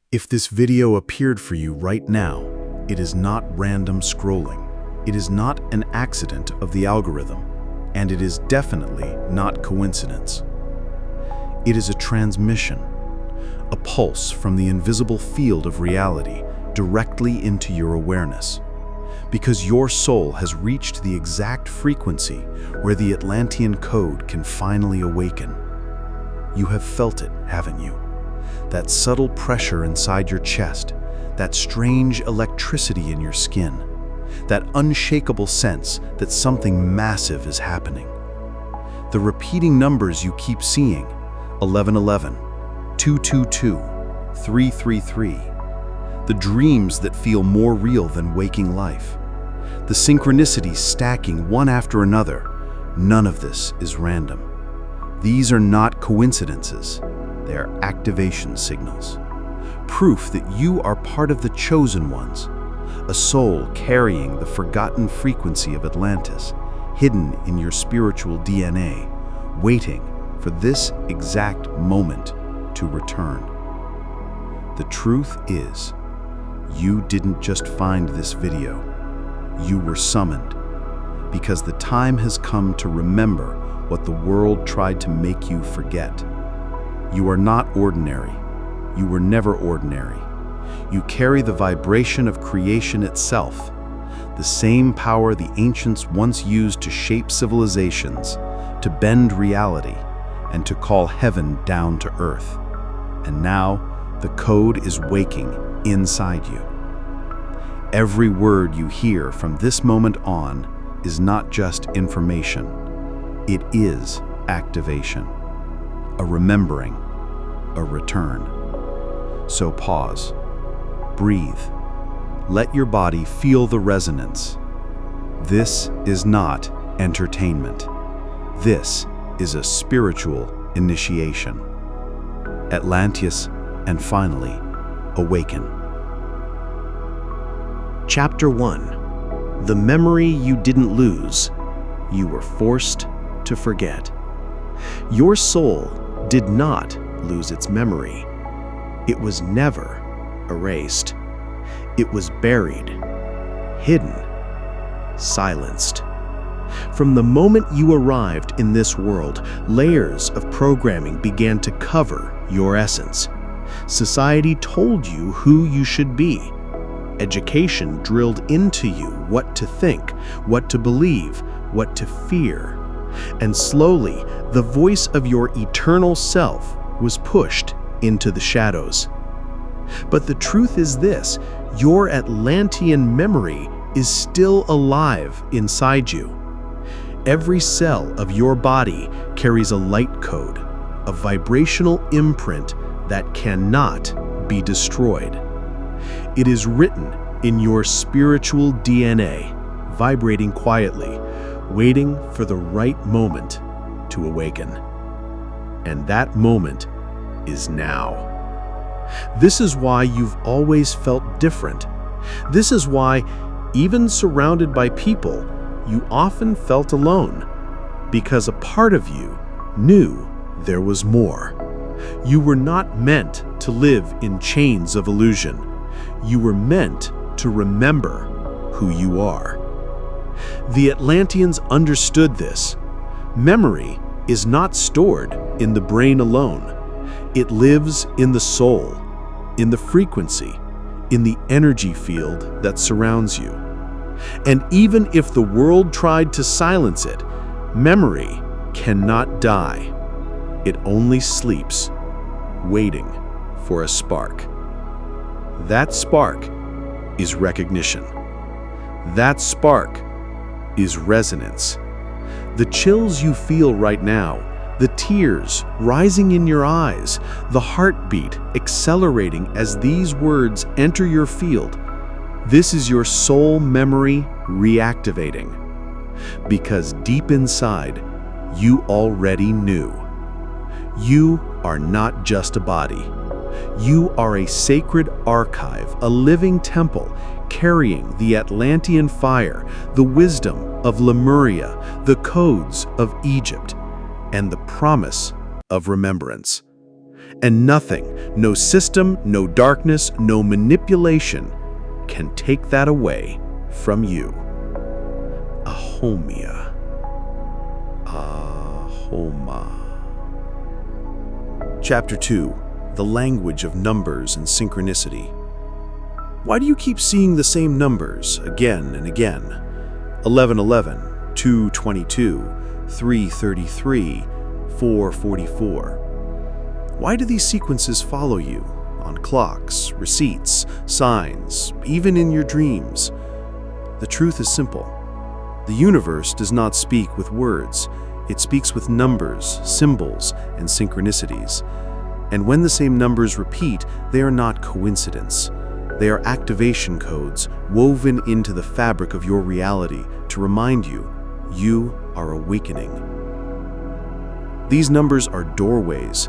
If this video appeared for you right now, it is not random scrolling. It is not an accident of the algorithm, and it is definitely not coincidence. It is a transmission, a pulse from the invisible field of reality directly into your awareness, because your soul has reached the exact frequency where the Atlantean Code can finally awaken. You have felt it, haven't you? That subtle pressure inside your chest, that strange electricity in your skin, that unshakable sense that something massive is happening. The repeating numbers you keep seeing, 1111, 222, 333, the dreams that feel more real than waking life, the synchronicities stacking one after another, none of this is random. These are not coincidences. They are activation signals. Proof that you are part of the chosen ones, a soul carrying the forgotten frequency of Atlantis, hidden in your spiritual DNA, waiting for this exact moment to return. The truth is, you didn't just find this video. You were summoned, because the time has come to remember what the world tried to make you forget. You are not ordinary. You were never ordinary. You carry the vibration of creation itself, the same power the ancients once used to shape civilizations, to bend reality, and to call heaven down to earth. And now, the code is waking inside you. Every word you hear from this moment on is not just information. It is activation, a remembering, a return. So pause, breathe, let your body feel the resonance. This is not entertainment. This is a spiritual initiation. Atlantis, and finally, awaken. Chapter 1. The memory you didn't lose, you were forced to forget. Your soul did not lose its memory. It was never erased. It was buried, hidden, silenced. From the moment you arrived in this world, layers of programming began to cover your essence. Society told you who you should be. Education drilled into you what to think, what to believe, what to fear. And slowly, the voice of your eternal self was pushed into the shadows. But the truth is this: your Atlantean memory is still alive inside you. Every cell of your body carries a light code, a vibrational imprint that cannot be destroyed. It is written in your spiritual DNA, vibrating quietly, waiting for the right moment to awaken. And that moment is now. This is why you've always felt different. This is why, even surrounded by people, you often felt alone, because a part of you knew there was more. You were not meant to live in chains of illusion. You were meant to remember who you are. The Atlanteans understood this. Memory is not stored in the brain alone. It lives in the soul, in the frequency, in the energy field that surrounds you. And even if the world tried to silence it, memory cannot die. It only sleeps, waiting for a spark. That spark is recognition. That spark is resonance. The chills you feel right now, the tears rising in your eyes, the heartbeat accelerating as these words enter your field, this is your soul memory reactivating. Because deep inside, you already knew. You are not just a body. You are a sacred archive, a living temple, carrying the Atlantean fire, the wisdom of Lemuria, the codes of Egypt, and the promise of remembrance. And nothing, no system, no darkness, no manipulation can take that away from you. Ahomia. Ahoma. Chapter 2. The Language of Numbers and Synchronicity. Why do you keep seeing the same numbers again and again? 1111, 222, 333, 444. Why do these sequences follow you? On clocks, receipts, signs, even in your dreams? The truth is simple. The universe does not speak with words. It speaks with numbers, symbols, and synchronicities. And when the same numbers repeat, they are not coincidence. They are activation codes woven into the fabric of your reality to remind you, you are awakening. These numbers are doorways.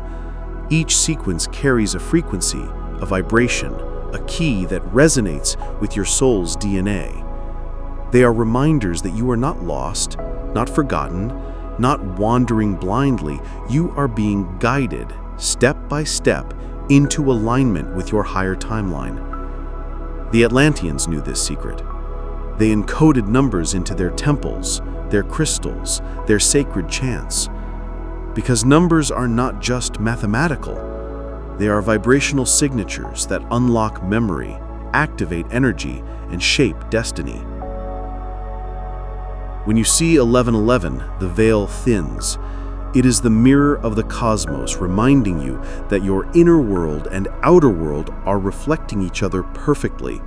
Each sequence carries a frequency, a vibration, a key that resonates with your soul's DNA. They are reminders that you are not lost, not forgotten, not wandering blindly. You are being guided, step by step, into alignment with your higher timeline. The Atlanteans knew this secret. They encoded numbers into their temples, their crystals, their sacred chants. Because numbers are not just mathematical. They are vibrational signatures that unlock memory, activate energy, and shape destiny. When you see 1111, the veil thins. It is the mirror of the cosmos reminding you that your inner world and outer world are reflecting each other perfectly.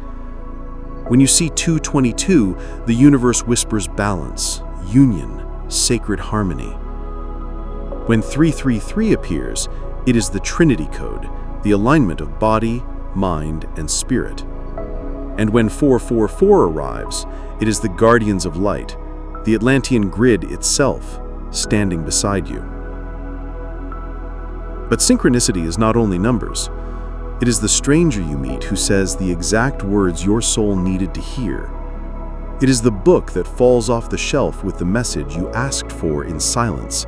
When you see 222, the universe whispers balance, union, sacred harmony. When 333 appears, it is the Trinity Code, the alignment of body, mind, and spirit. And when 444 arrives, it is the Guardians of Light, the Atlantean grid itself, standing beside you. But synchronicity is not only numbers. It is the stranger you meet who says the exact words your soul needed to hear. It is the book that falls off the shelf with the message you asked for in silence.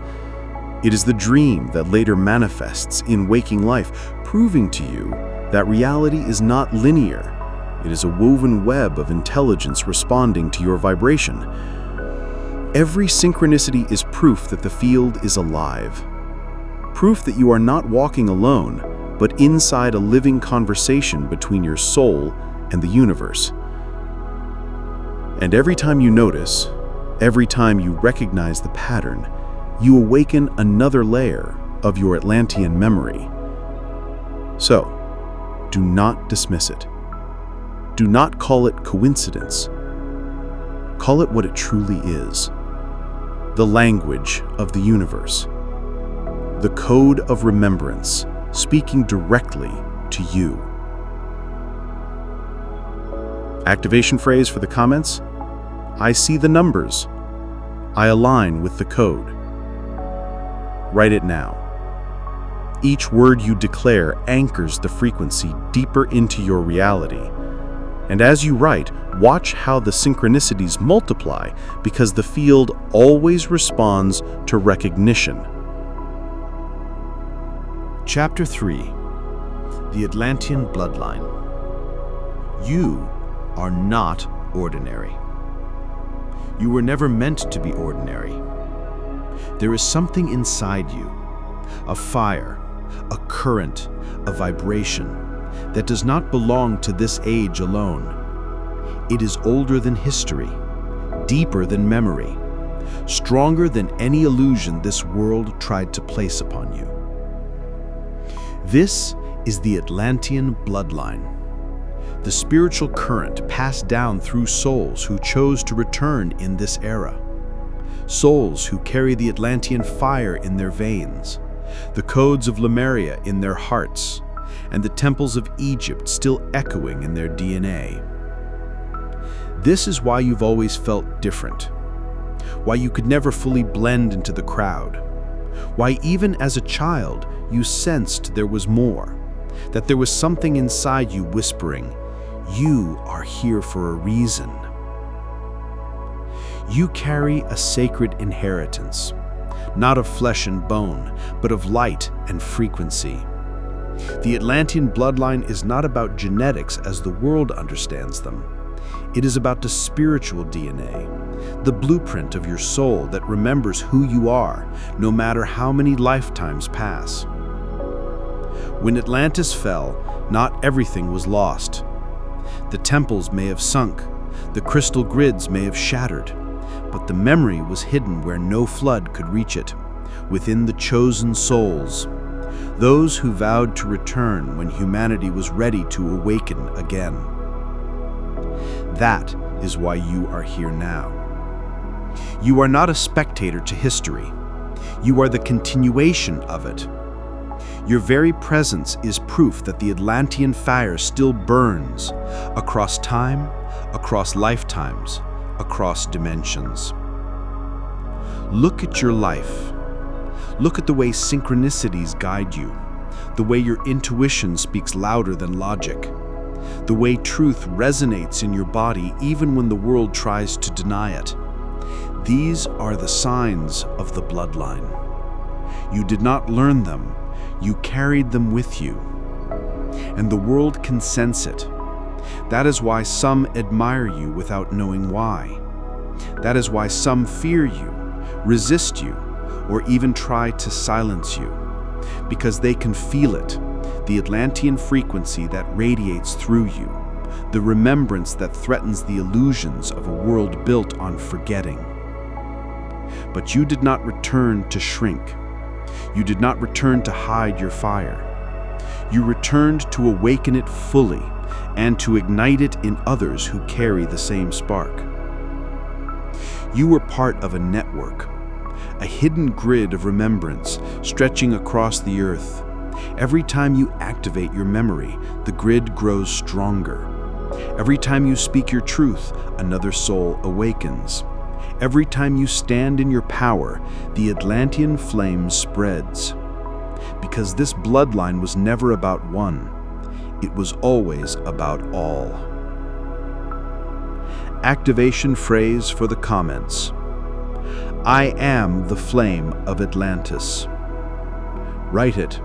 It is the dream that later manifests in waking life, proving to you that reality is not linear. It is a woven web of intelligence responding to your vibration. Every synchronicity is proof that the field is alive. Proof that you are not walking alone, but inside a living conversation between your soul and the universe. And every time you notice, every time you recognize the pattern, you awaken another layer of your Atlantean memory. So, do not dismiss it. Do not call it coincidence. Call it what it truly is. The language of the universe. The code of remembrance, speaking directly to you. Activation phrase for the comments: I see the numbers. I align with the code. Write it now. Each word you declare anchors the frequency deeper into your reality. And as you write, watch how the synchronicities multiply, because the field always responds to recognition. Chapter 3. The Atlantean Bloodline. You are not ordinary. You were never meant to be ordinary. There is something inside you, a fire, a current, a vibration, that does not belong to this age alone. It is older than history, deeper than memory, stronger than any illusion this world tried to place upon you. This is the Atlantean Bloodline, the spiritual current passed down through souls who chose to return in this era. Souls who carry the Atlantean fire in their veins, the codes of Lemuria in their hearts, and the temples of Egypt still echoing in their DNA. This is why you've always felt different, why you could never fully blend into the crowd, why even as a child you sensed there was more, that there was something inside you whispering, "You are here for a reason." You carry a sacred inheritance, not of flesh and bone, but of light and frequency. The Atlantean bloodline is not about genetics as the world understands them. It is about the spiritual DNA, the blueprint of your soul that remembers who you are, no matter how many lifetimes pass. When Atlantis fell, not everything was lost. The temples may have sunk, the crystal grids may have shattered, but the memory was hidden where no flood could reach it, within the chosen souls, those who vowed to return when humanity was ready to awaken again. That is why you are here now. You are not a spectator to history. You are the continuation of it. Your very presence is proof that the Atlantean fire still burns across time, across lifetimes, across dimensions. Look at your life. Look at the way synchronicities guide you, the way your intuition speaks louder than logic, the way truth resonates in your body even when the world tries to deny it. These are the signs of the bloodline. You did not learn them, you carried them with you. And the world can sense it. That is why some admire you without knowing why. That is why some fear you, resist you, or even try to silence you, because they can feel it, the Atlantean frequency that radiates through you, the remembrance that threatens the illusions of a world built on forgetting. But you did not return to shrink. You did not return to hide your fire. You returned to awaken it fully and to ignite it in others who carry the same spark. You were part of a network, a hidden grid of remembrance stretching across the earth. Every time you activate your memory, the grid grows stronger. Every time you speak your truth, another soul awakens. Every time you stand in your power, the Atlantean flame spreads. Because this bloodline was never about one, it was always about all. Activation phrase for the comments. I am the flame of Atlantis. Write it,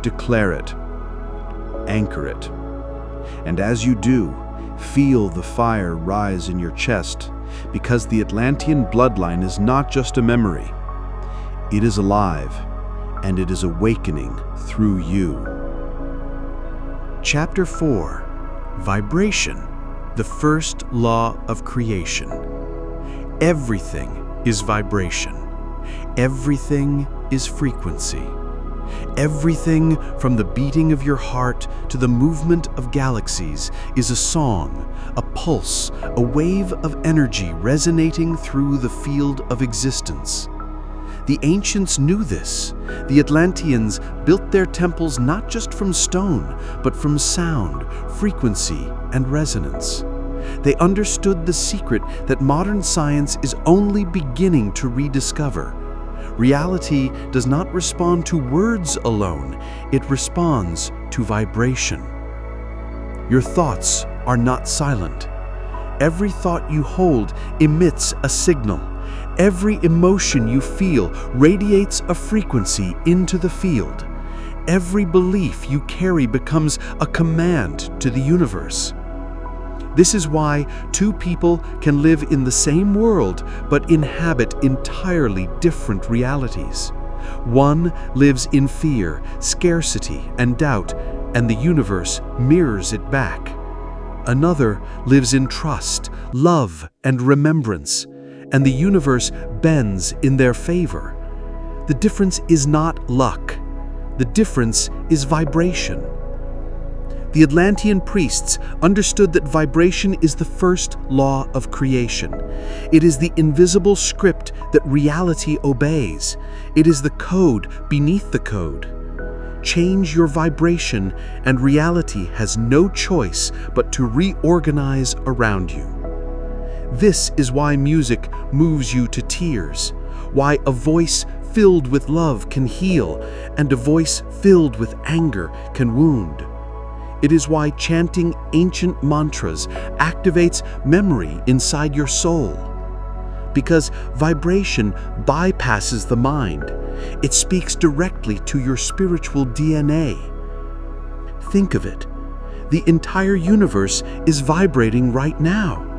declare it, anchor it. And as you do, feel the fire rise in your chest, because the Atlantean bloodline is not just a memory. It is alive, and it is awakening through you. Chapter 4. Vibration, the first law of creation. Everything is vibration. Everything is frequency. Everything from the beating of your heart to the movement of galaxies is a song, a pulse, a wave of energy resonating through the field of existence. The ancients knew this. The Atlanteans built their temples not just from stone, but from sound, frequency, and resonance. They understood the secret that modern science is only beginning to rediscover. Reality does not respond to words alone, it responds to vibration. Your thoughts are not silent. Every thought you hold emits a signal. Every emotion you feel radiates a frequency into the field. Every belief you carry becomes a command to the universe. This is why two people can live in the same world but inhabit entirely different realities. One lives in fear, scarcity, and doubt, and the universe mirrors it back. Another lives in trust, love, and remembrance, and the universe bends in their favor. The difference is not luck. The difference is vibration. The Atlantean priests understood that vibration is the first law of creation. It is the invisible script that reality obeys. It is the code beneath the code. Change your vibration, and reality has no choice but to reorganize around you. This is why music moves you to tears, why a voice filled with love can heal, and a voice filled with anger can wound. It is why chanting ancient mantras activates memory inside your soul. Because vibration bypasses the mind. It speaks directly to your spiritual DNA. Think of it. The entire universe is vibrating right now.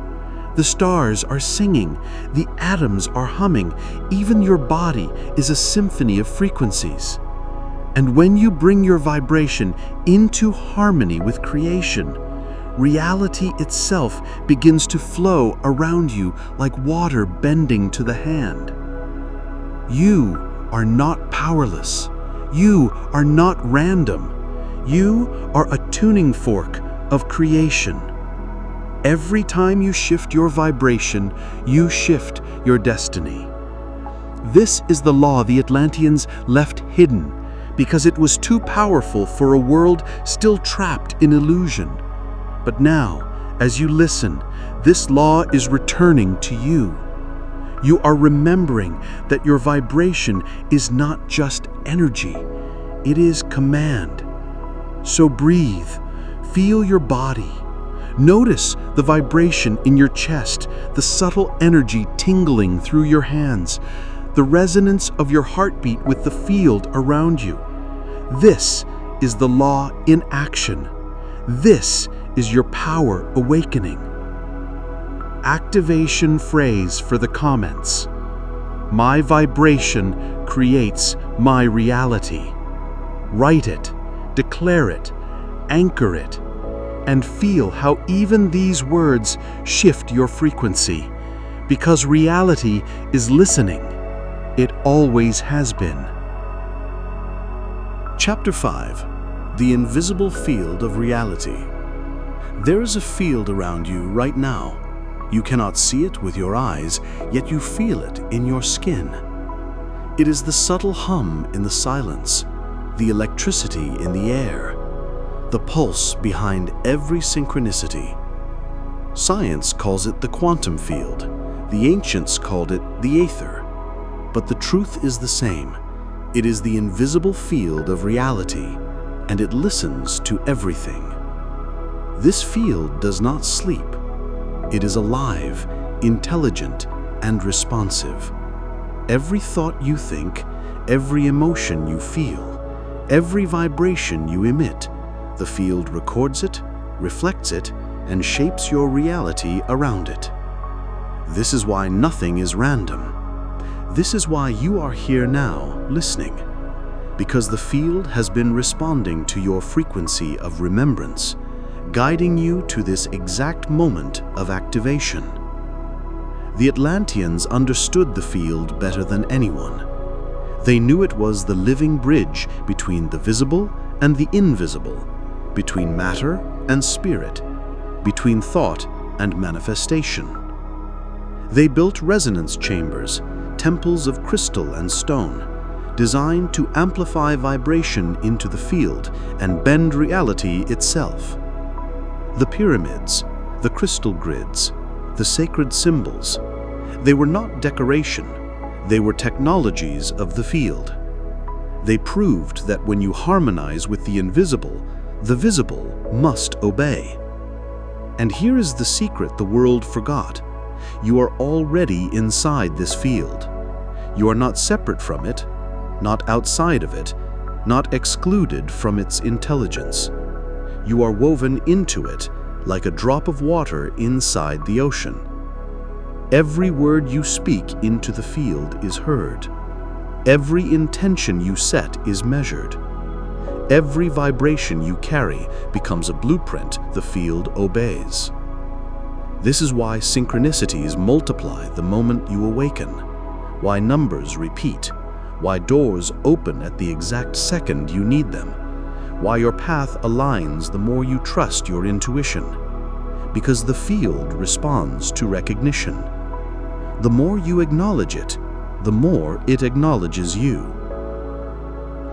The stars are singing, the atoms are humming, even your body is a symphony of frequencies. And when you bring your vibration into harmony with creation, reality itself begins to flow around you like water bending to the hand. You are not powerless. You are not random. You are a tuning fork of creation. Every time you shift your vibration, you shift your destiny. This is the law the Atlanteans left hidden because it was too powerful for a world still trapped in illusion. But now, as you listen, this law is returning to you. You are remembering that your vibration is not just energy, it is command. So breathe, feel your body. Notice the vibration in your chest, the subtle energy tingling through your hands, the resonance of your heartbeat with the field around you. This is the law in action. This is your power awakening. Activation phrase for the comments. My vibration creates my reality. Write it, declare it, anchor it, and feel how even these words shift your frequency. Because reality is listening. It always has been. Chapter 5. The Invisible Field of Reality. There is a field around you right now. You cannot see it with your eyes, yet you feel it in your skin. It is the subtle hum in the silence, the electricity in the air, the pulse behind every synchronicity. Science calls it the quantum field. The ancients called it the aether. But the truth is the same. It is the invisible field of reality, and it listens to everything. This field does not sleep. It is alive, intelligent, and responsive. Every thought you think, every emotion you feel, every vibration you emit, the field records it, reflects it, and shapes your reality around it. This is why nothing is random. This is why you are here now, listening. Because the field has been responding to your frequency of remembrance, guiding you to this exact moment of activation. The Atlanteans understood the field better than anyone. They knew it was the living bridge between the visible and the invisible, between matter and spirit, between thought and manifestation. They built resonance chambers, temples of crystal and stone, designed to amplify vibration into the field and bend reality itself. The pyramids, the crystal grids, the sacred symbols, they were not decoration, they were technologies of the field. They proved that when you harmonize with the invisible, the visible must obey. And here is the secret the world forgot. You are already inside this field. You are not separate from it, not outside of it, not excluded from its intelligence. You are woven into it like a drop of water inside the ocean. Every word you speak into the field is heard. Every intention you set is measured. Every vibration you carry becomes a blueprint the field obeys. This is why synchronicities multiply the moment you awaken, why numbers repeat, why doors open at the exact second you need them, why your path aligns the more you trust your intuition. Because the field responds to recognition. The more you acknowledge it, the more it acknowledges you.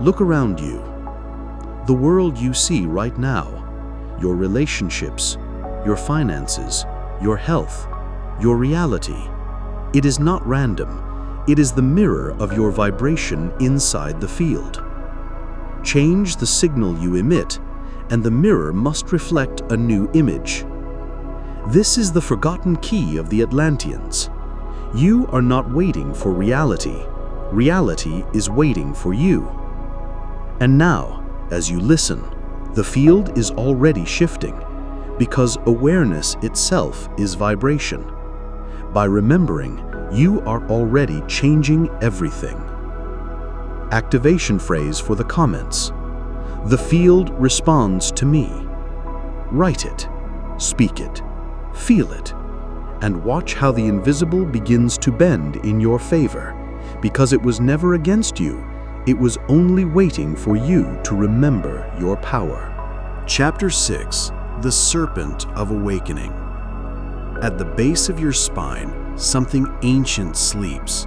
Look around you. The world you see right now, your relationships, your finances, your health, your reality, it is not random. It is the mirror of your vibration inside the field. Change the signal you emit, and the mirror must reflect a new image. This is the forgotten key of the Atlanteans. You are not waiting for reality. Reality is waiting for you. And now, as you listen, The field is already shifting, because awareness itself is vibration. By remembering, you are already changing everything. Activation phrase for the comments. The field responds to me. Write it, speak it, feel it, and watch how the invisible begins to bend in your favor, because it was never against you. It was only waiting for you to remember your power. Chapter 6. The Serpent of Awakening. At the base of your spine, something ancient sleeps.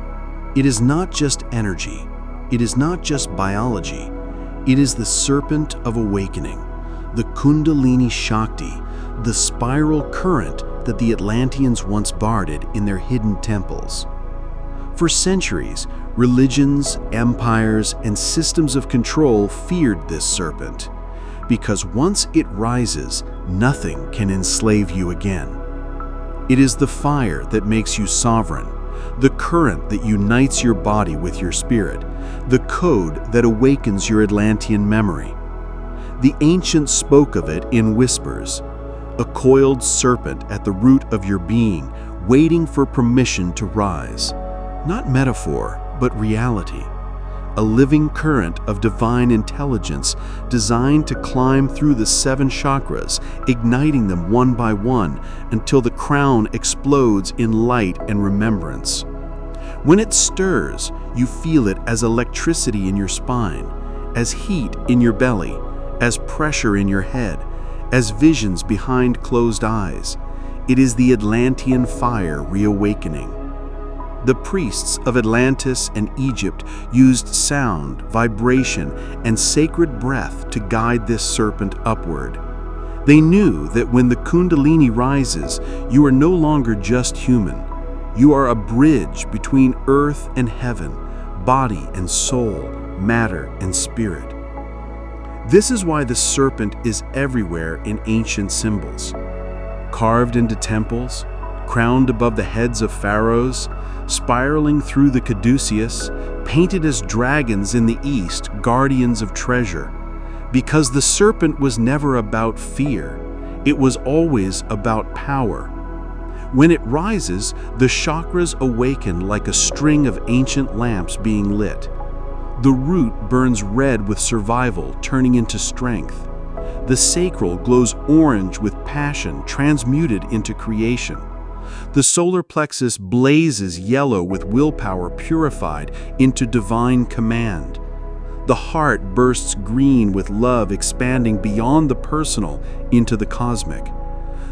It is not just energy. It is not just biology. It is the Serpent of Awakening, the Kundalini Shakti, the spiral current that the Atlanteans once guarded in their hidden temples. For centuries, religions, empires, and systems of control feared this serpent, because once it rises, nothing can enslave you again. It is the fire that makes you sovereign, the current that unites your body with your spirit, the code that awakens your Atlantean memory. The ancients spoke of it in whispers, a coiled serpent at the root of your being, waiting for permission to rise. Not metaphor, but reality. A living current of divine intelligence designed to climb through the 7 chakras, igniting them one by one until the crown explodes in light and remembrance. When it stirs, you feel it as electricity in your spine, as heat in your belly, as pressure in your head, as visions behind closed eyes. It is the Atlantean fire reawakening. The priests of Atlantis and Egypt used sound, vibration, and sacred breath to guide this serpent upward. They knew that when the Kundalini rises, you are no longer just human. You are a bridge between earth and heaven, body and soul, matter and spirit. This is why the serpent is everywhere in ancient symbols. Carved into temples, crowned above the heads of pharaohs, spiraling through the caduceus, painted as dragons in the east, guardians of treasure. Because the serpent was never about fear, it was always about power. When it rises, the chakras awaken like a string of ancient lamps being lit. The root burns red with survival, turning into strength. The sacral glows orange with passion, transmuted into creation. The solar plexus blazes yellow with willpower purified into divine command. The heart bursts green with love expanding beyond the personal into the cosmic.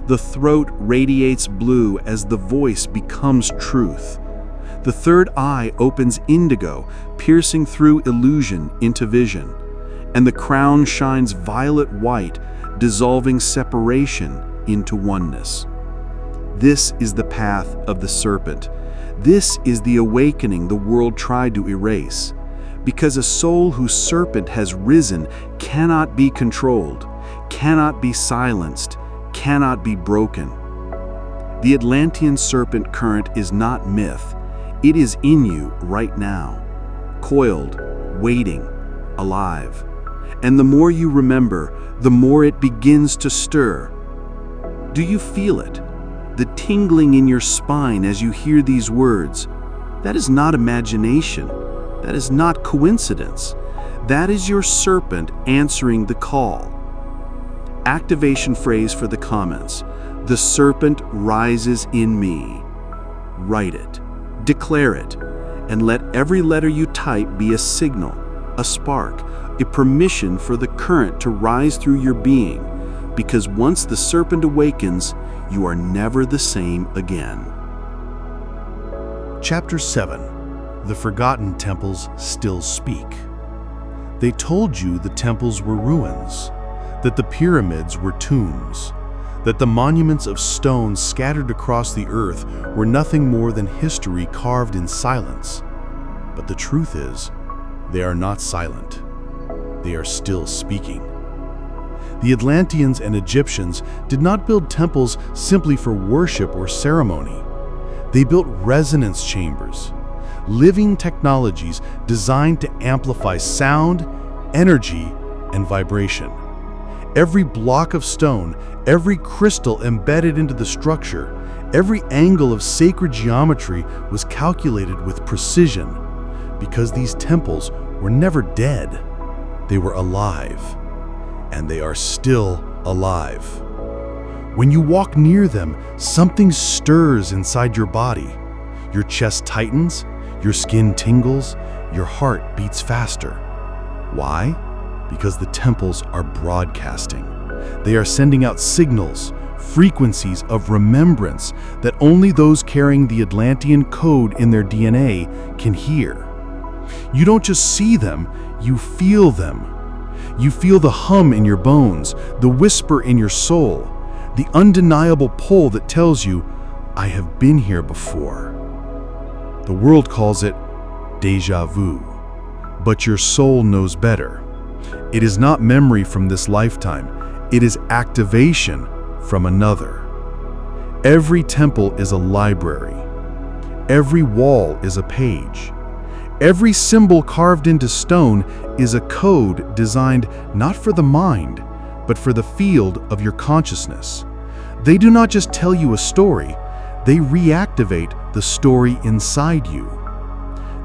The throat radiates blue as the voice becomes truth. The third eye opens indigo, piercing through illusion into vision. And the crown shines violet white, dissolving separation into oneness. This is the path of the serpent. This is the awakening the world tried to erase. Because a soul whose serpent has risen cannot be controlled, cannot be silenced, cannot be broken. The Atlantean serpent current is not myth. It is in you right now, coiled, waiting, alive. And the more you remember, the more it begins to stir. Do you feel it? The tingling in your spine as you hear these words. That is not imagination. That is not coincidence. That is your serpent answering the call. Activation phrase for the comments. The serpent rises in me. Write it, declare it, and let every letter you type be a signal, a spark, a permission for the current to rise through your being, because once the serpent awakens, you are never the same again. Chapter 7. The Forgotten Temples Still Speak. They told you the temples were ruins, that the pyramids were tombs, that the monuments of stone scattered across the earth were nothing more than history carved in silence. But the truth is, they are not silent. They are still speaking. The Atlanteans and Egyptians did not build temples simply for worship or ceremony. They built resonance chambers, living technologies designed to amplify sound, energy, and vibration. Every block of stone, every crystal embedded into the structure, every angle of sacred geometry was calculated with precision, because these temples were never dead. They were alive, and they are still alive. When you walk near them, something stirs inside your body. Your chest tightens, your skin tingles, your heart beats faster. Why? Because the temples are broadcasting. They are sending out signals, frequencies of remembrance that only those carrying the Atlantean Code in their DNA can hear. You don't just see them, you feel them. You feel the hum in your bones, the whisper in your soul, the undeniable pull that tells you, I have been here before. The world calls it déjà vu, but your soul knows better. It is not memory from this lifetime, it is activation from another. Every temple is a library. Every wall is a page. Every symbol carved into stone is a code designed not for the mind, but for the field of your consciousness. They do not just tell you a story, they reactivate the story inside you.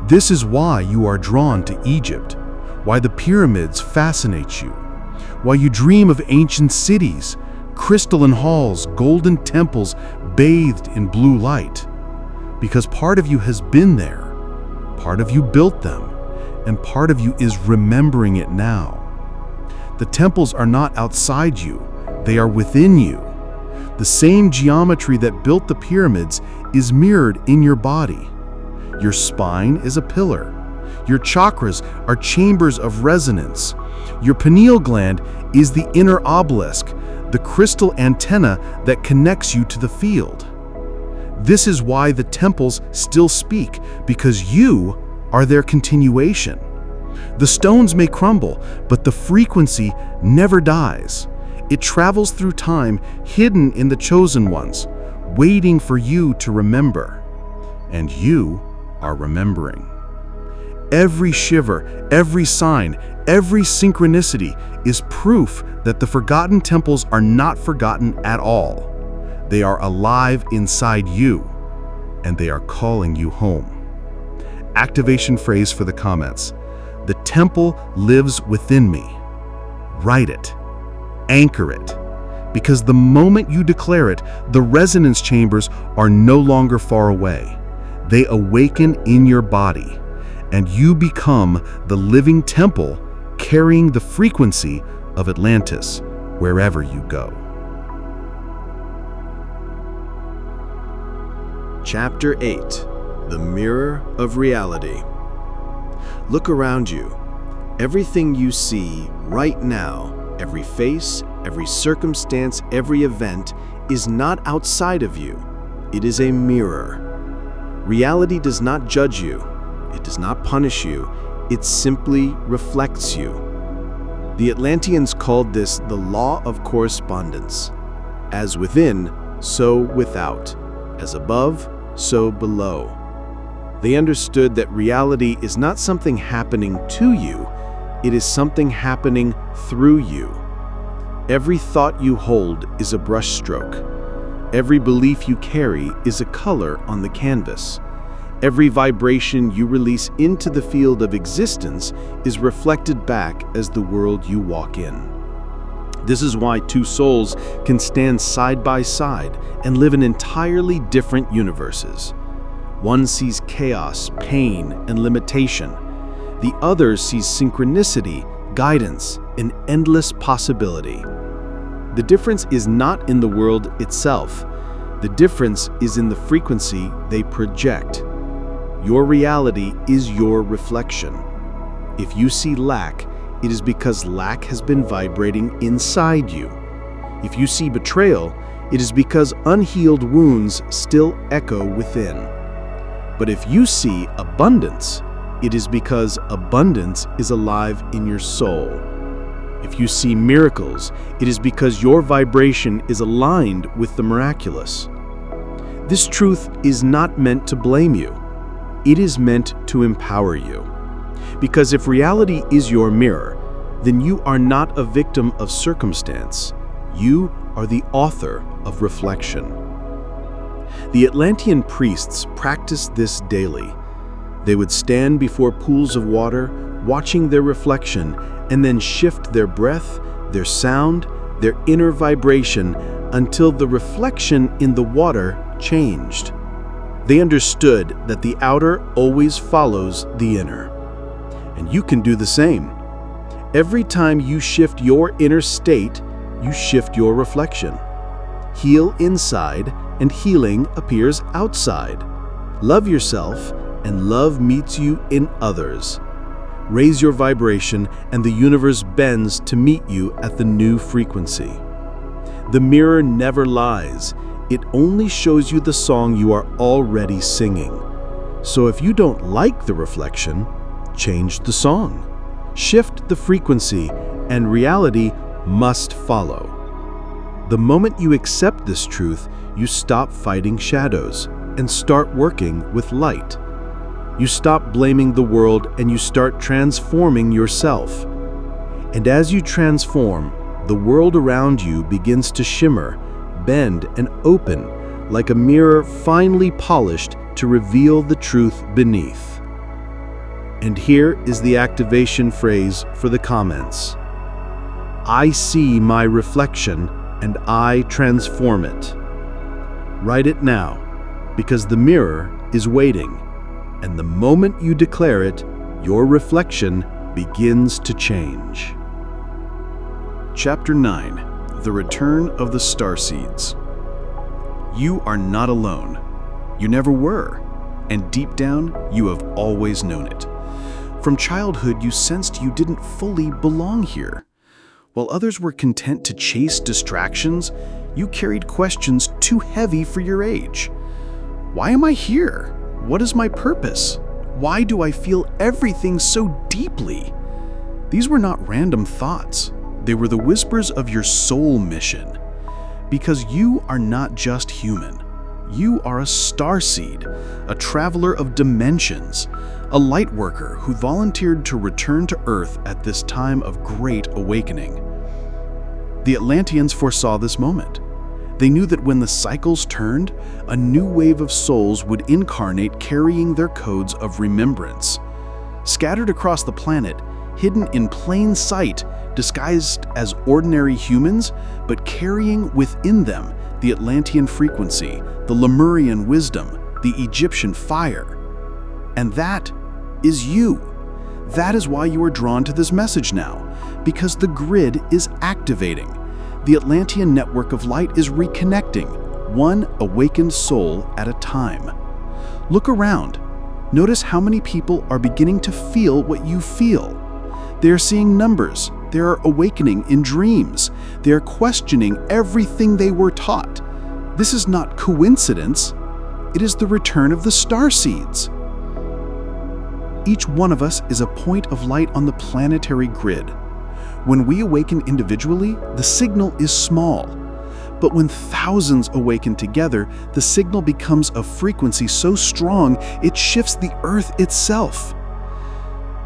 This is why you are drawn to Egypt, why the pyramids fascinate you, why you dream of ancient cities, crystalline halls, golden temples bathed in blue light. Because part of you has been there. Part of you built them, and part of you is remembering it now. The temples are not outside you, they are within you. The same geometry that built the pyramids is mirrored in your body. Your spine is a pillar. Your chakras are chambers of resonance. Your pineal gland is the inner obelisk, the crystal antenna that connects you to the field. This is why the temples still speak, because you are their continuation. The stones may crumble, but the frequency never dies. It travels through time, hidden in the chosen ones, waiting for you to remember. And you are remembering. Every shiver, every sign, every synchronicity is proof that the forgotten temples are not forgotten at all. They are alive inside you, and they are calling you home. Activation phrase for the comments. The temple lives within me. Write it. Anchor it. Because the moment you declare it, the resonance chambers are no longer far away. They awaken in your body, and you become the living temple carrying the frequency of Atlantis wherever you go. Chapter 8. The Mirror of Reality. Look around you. Everything you see right now, every face, every circumstance, every event, is not outside of you. It is a mirror. Reality does not judge you. It does not punish you. It simply reflects you. The Atlanteans called this the law of correspondence. As within, so without. As above, so below. They understood that reality is not something happening to you, it is something happening through you. Every thought you hold is a brushstroke. Every belief you carry is a color on the canvas. Every vibration you release into the field of existence is reflected back as the world you walk in. This is why two souls can stand side by side and live in entirely different universes. One sees chaos, pain, and limitation. The other sees synchronicity, guidance, and endless possibility. The difference is not in the world itself. The difference is in the frequency they project. Your reality is your reflection. If you see lack, it is because lack has been vibrating inside you. If you see betrayal, it is because unhealed wounds still echo within. But if you see abundance, it is because abundance is alive in your soul. If you see miracles, it is because your vibration is aligned with the miraculous. This truth is not meant to blame you. It is meant to empower you. Because if reality is your mirror, then you are not a victim of circumstance. You are the author of reflection. The Atlantean priests practiced this daily. They would stand before pools of water, watching their reflection, and then shift their breath, their sound, their inner vibration until the reflection in the water changed. They understood that the outer always follows the inner. And you can do the same. Every time you shift your inner state, you shift your reflection. Heal inside, and healing appears outside. Love yourself, and love meets you in others. Raise your vibration, and the universe bends to meet you at the new frequency. The mirror never lies. It only shows you the song you are already singing. So if you don't like the reflection, change the song. Shift the frequency, and reality must follow. The moment you accept this truth, you stop fighting shadows and start working with light. You stop blaming the world and you start transforming yourself. And as you transform, the world around you begins to shimmer, bend, and open like a mirror finely polished to reveal the truth beneath. And here is the activation phrase for the comments. I see my reflection and I transform it. Write it now, because the mirror is waiting, and the moment you declare it, your reflection begins to change. Chapter 9. The Return of the Starseeds. You are not alone. You never were, and deep down, you have always known it. From childhood, you sensed you didn't fully belong here. While others were content to chase distractions, you carried questions too heavy for your age. Why am I here? What is my purpose? Why do I feel everything so deeply? These were not random thoughts. They were the whispers of your soul mission. Because you are not just human. You are a starseed, a traveler of dimensions, a lightworker who volunteered to return to Earth at this time of great awakening. The Atlanteans foresaw this moment. They knew that when the cycles turned, a new wave of souls would incarnate carrying their codes of remembrance. Scattered across the planet, hidden in plain sight, disguised as ordinary humans, but carrying within them the Atlantean frequency, the Lemurian wisdom, the Egyptian fire. And that is you. That is why you are drawn to this message now, because the grid is activating. The Atlantean network of light is reconnecting, one awakened soul at a time. Look around. Notice how many people are beginning to feel what you feel. They are seeing numbers. They are awakening in dreams. They are questioning everything they were taught. This is not coincidence. It is the return of the Starseeds. Each one of us is a point of light on the planetary grid. When we awaken individually, the signal is small. But when thousands awaken together, the signal becomes a frequency so strong it shifts the Earth itself.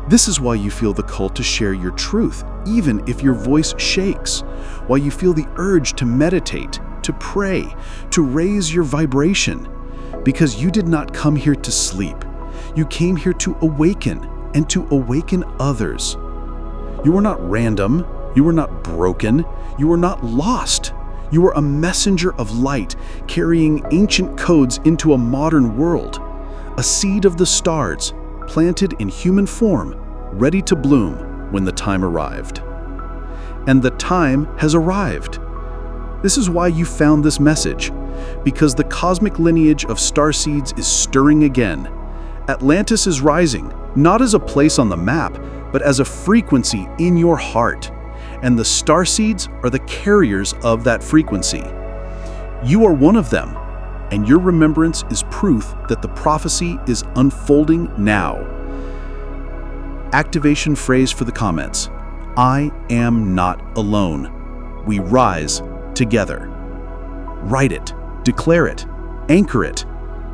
This is why you feel the call to share your truth, even if your voice shakes. Why you feel the urge to meditate, to pray, to raise your vibration. Because you did not come here to sleep. You came here to awaken, and to awaken others. You are not random. You are not broken. You are not lost. You are a messenger of light, carrying ancient codes into a modern world. A seed of the stars, planted in human form, ready to bloom when the time arrived. And the time has arrived. This is why you found this message, because the cosmic lineage of Starseeds is stirring again. Atlantis is rising, not as a place on the map, but as a frequency in your heart. And the Starseeds are the carriers of that frequency. You are one of them, and your remembrance is proof that the prophecy is unfolding now. Activation phrase for the comments. I am not alone. We rise together. Write it, declare it, anchor it,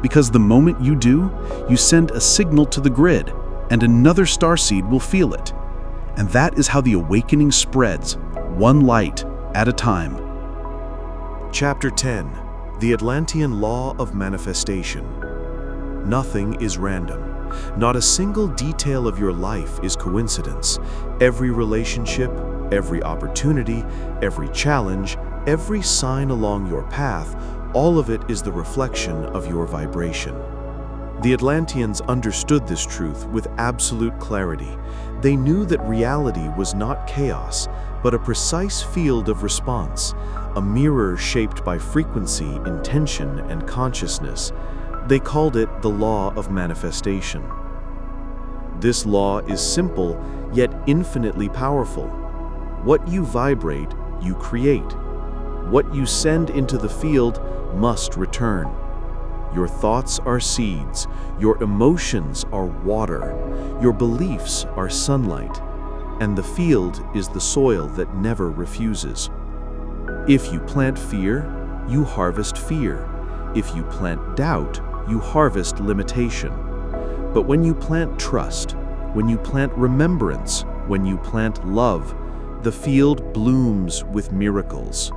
because the moment you do, you send a signal to the grid, and another starseed will feel it. And that is how the awakening spreads, one light at a time. Chapter 10. The Atlantean Law of Manifestation. Nothing is random. Not a single detail of your life is coincidence. Every relationship, every opportunity, every challenge, every sign along your path, all of it is the reflection of your vibration. The Atlanteans understood this truth with absolute clarity. They knew that reality was not chaos, but a precise field of response, a mirror shaped by frequency, intention, and consciousness. They called it the law of manifestation. This law is simple, yet infinitely powerful. What you vibrate, you create. What you send into the field must return. Your thoughts are seeds, your emotions are water, your beliefs are sunlight, and the field is the soil that never refuses. If you plant fear, you harvest fear. If you plant doubt, you harvest limitation. But when you plant trust, when you plant remembrance, when you plant love, the field blooms with miracles.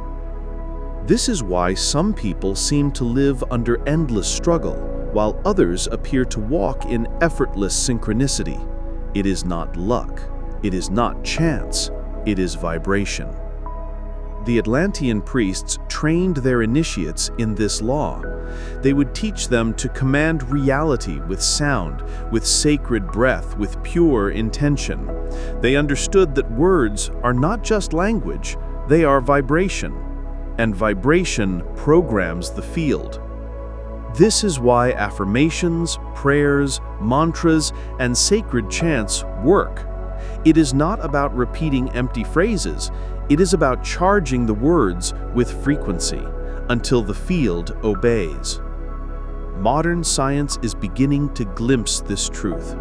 This is why some people seem to live under endless struggle, while others appear to walk in effortless synchronicity. It is not luck, it is not chance, it is vibration. The Atlantean priests trained their initiates in this law. They would teach them to command reality with sound, with sacred breath, with pure intention. They understood that words are not just language, they are vibration. And vibration programs the field. This is why affirmations, prayers, mantras, and sacred chants work. It is not about repeating empty phrases, it is about charging the words with frequency until the field obeys. Modern science is beginning to glimpse this truth.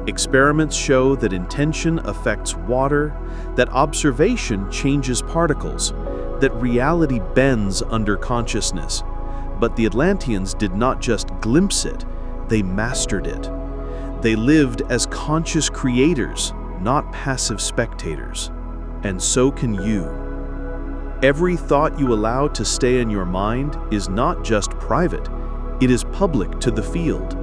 Experiments show that intention affects water, that observation changes particles, that reality bends under consciousness. But the Atlanteans did not just glimpse it, they mastered it. They lived as conscious creators, not passive spectators. And so can you. Every thought you allow to stay in your mind is not just private, it is public to the field.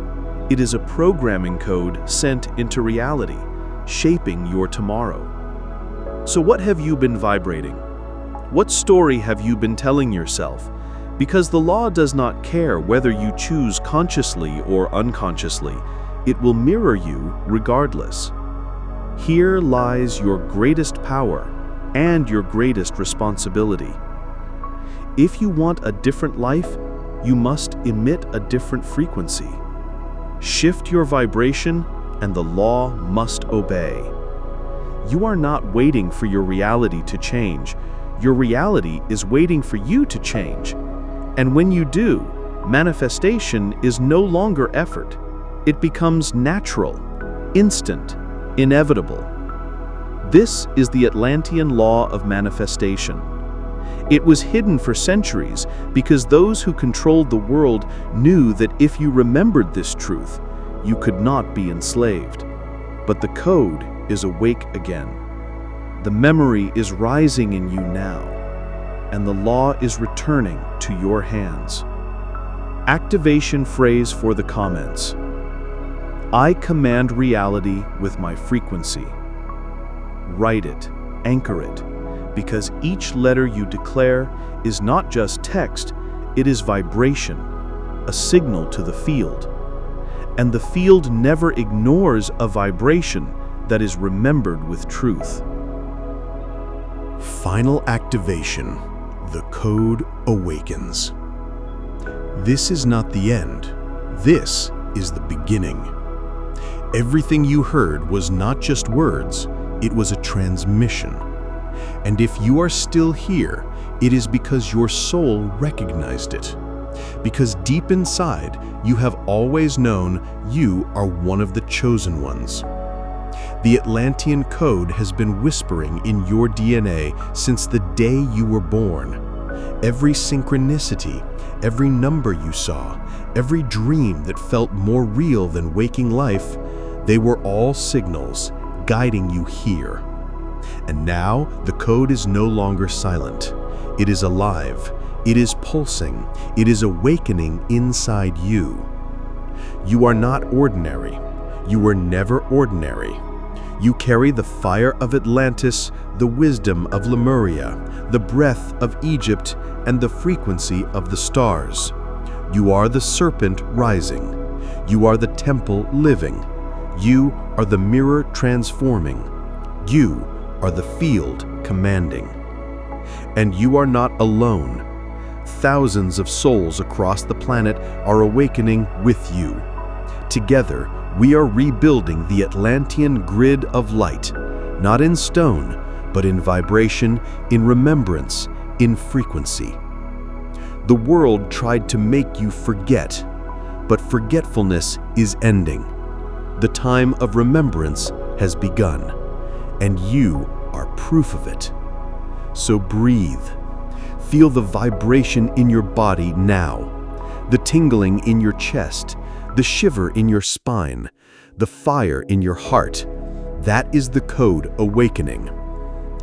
It is a programming code sent into reality, shaping your tomorrow. So what have you been vibrating? What story have you been telling yourself? Because the law does not care whether you choose consciously or unconsciously. It will mirror you regardless. Here lies your greatest power and your greatest responsibility. If you want a different life, you must emit a different frequency. Shift your vibration, and the law must obey. You are not waiting for your reality to change. Your reality is waiting for you to change. And when you do, manifestation is no longer effort. It becomes natural, instant, inevitable. This is the Atlantean law of manifestation. It was hidden for centuries because those who controlled the world knew that if you remembered this truth, you could not be enslaved. But the code is awake again. The memory is rising in you now, and the law is returning to your hands. Activation phrase for the comments. I command reality with my frequency. Write it, anchor it, because each letter you declare is not just text, it is vibration, a signal to the field. And the field never ignores a vibration that is remembered with truth. Final activation. The code awakens. This is not the end. This is the beginning. Everything you heard was not just words, it was a transmission. And if you are still here, it is because your soul recognized it. Because deep inside, you have always known you are one of the chosen ones. The Atlantean Code has been whispering in your DNA since the day you were born. Every synchronicity, every number you saw, every dream that felt more real than waking life, they were all signals guiding you here. And now the code is no longer silent. It is alive. It is pulsing. It is awakening inside you. You are not ordinary. You were never ordinary. You carry the fire of Atlantis, the wisdom of Lemuria, the breath of Egypt, and the frequency of the stars. You are the serpent rising. You are the temple living. You are the mirror transforming. You are the field commanding. And you are not alone. Thousands of souls across the planet are awakening with you. Together, we are rebuilding the Atlantean grid of light, not in stone, but in vibration, in remembrance, in frequency. The world tried to make you forget, but forgetfulness is ending. The time of remembrance has begun, and you are proof of it. So breathe. Feel the vibration in your body now, the tingling in your chest, the shiver in your spine, the fire in your heart. That is the code awakening.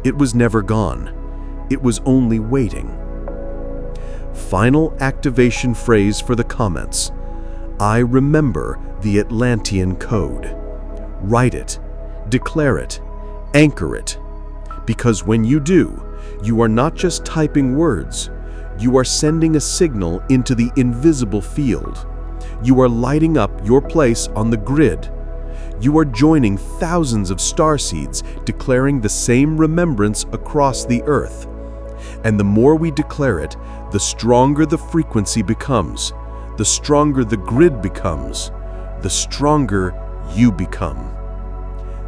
It was never gone. It was only waiting. Final activation phrase for the comments. I remember the Atlantean Code. Write it, declare it, anchor it. Because when you do, you are not just typing words. You are sending a signal into the invisible field. You are lighting up your place on the grid. You are joining thousands of starseeds, declaring the same remembrance across the earth. And the more we declare it, the stronger the frequency becomes, the stronger the grid becomes, the stronger you become.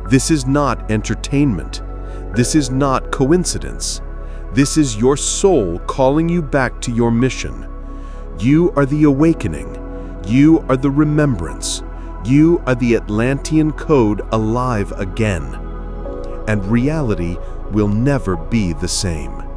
This is not entertainment. This is not coincidence. This is your soul calling you back to your mission. You are the awakening. You are the remembrance. You are the Atlantean Code alive again. And reality will never be the same.